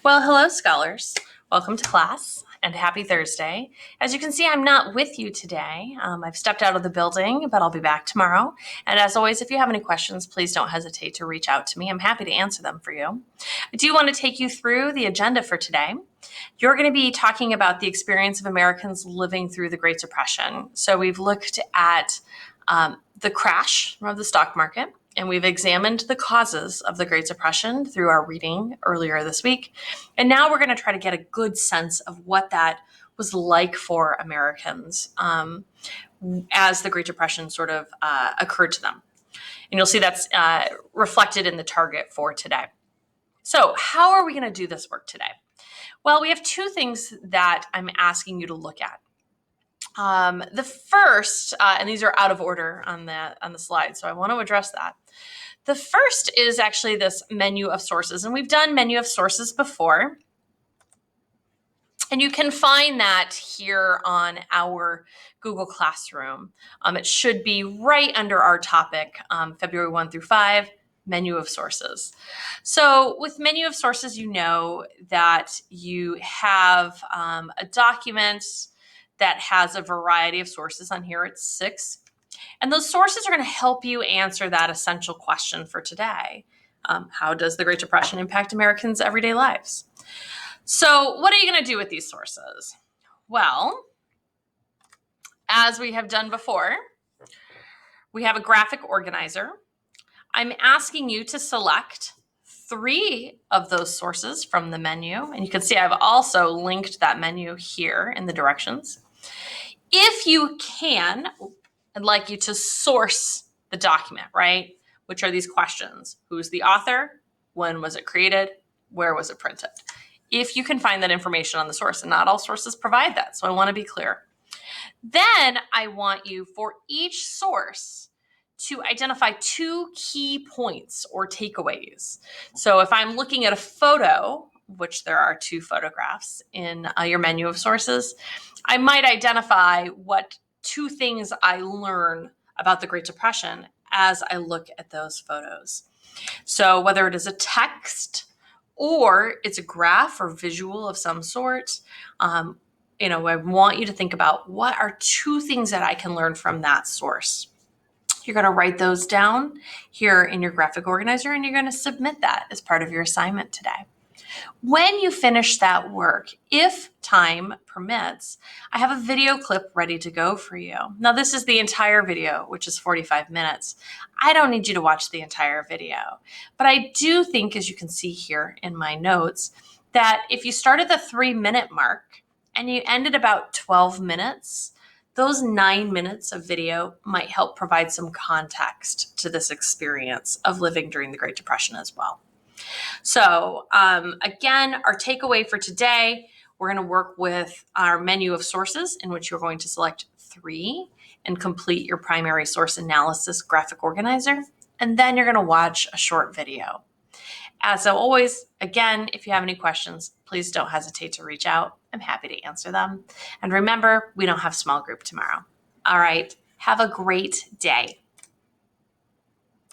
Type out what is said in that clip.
Well, hello, scholars. Welcome to class and happy Thursday. As you can see, I'm not with you today. I've stepped out of the building, but I'll be back tomorrow. And as always, if you have any questions, please don't hesitate to reach out to me. I'm happy to answer them for you. I do want to take you through the agenda for today. You're going to be talking about the experience of Americans living through the Great Depression. So we've looked at the crash of the stock market, and we've examined the causes of the Great Depression through our reading earlier this week. And now we're going to try to get a good sense of what that was like for Americans as the Great Depression sort of occurred to them. And you'll see that's reflected in the target for today. So how are we going to do this work today? Well, we have two things that I'm asking you to look at. The first, and these are out of order on the slide, so I want to address that. The first is actually this menu of sources, and we've done menu of sources before. And you can find that here on our Google Classroom. It should be right under our topic, February 1 through 5, menu of sources. So with menu of sources, you know that you have a document that has a variety of sources. On here, it's 6. And those sources are going to help you answer that essential question for today. How does the Great Depression impact Americans' everyday lives? So what are you going to do with these sources? Well, as we have done before, we have a graphic organizer. I'm asking you to select 3 of those sources from the menu. And you can see I've also linked that menu here in the directions. If you can, I'd like you to source the document, right? Which are these questions? Who's the author? When was it created? Where was it printed? If you can find that information on the source, and not all sources provide that, so I want to be clear. Then I want you, for each source, to identify 2 key points or takeaways. So if I'm looking at a photo, which there are 2 photographs in your menu of sources, I might identify what 2 things I learn about the Great Depression as I look at those photos. So whether it is a text or it's a graph or visual of some sort, I want you to think about what are 2 things that I can learn from that source. You're going to write those down here in your graphic organizer, and you're going to submit that as part of your assignment today. When you finish that work, if time permits, I have a video clip ready to go for you. Now, this is the entire video, which is 45 minutes. I don't need you to watch the entire video, but I do think, as you can see here in my notes, that if you start at the 3-minute mark and you end at about 12 minutes, those 9 minutes of video might help provide some context to this experience of living during the Great Depression as well. So again, our takeaway for today, we're going to work with our menu of sources, in which you're going to select 3 and complete your primary source analysis graphic organizer. And then you're going to watch a short video. As always, again, if you have any questions, please don't hesitate to reach out. I'm happy to answer them. And remember, we don't have small group tomorrow. All right, have a great day.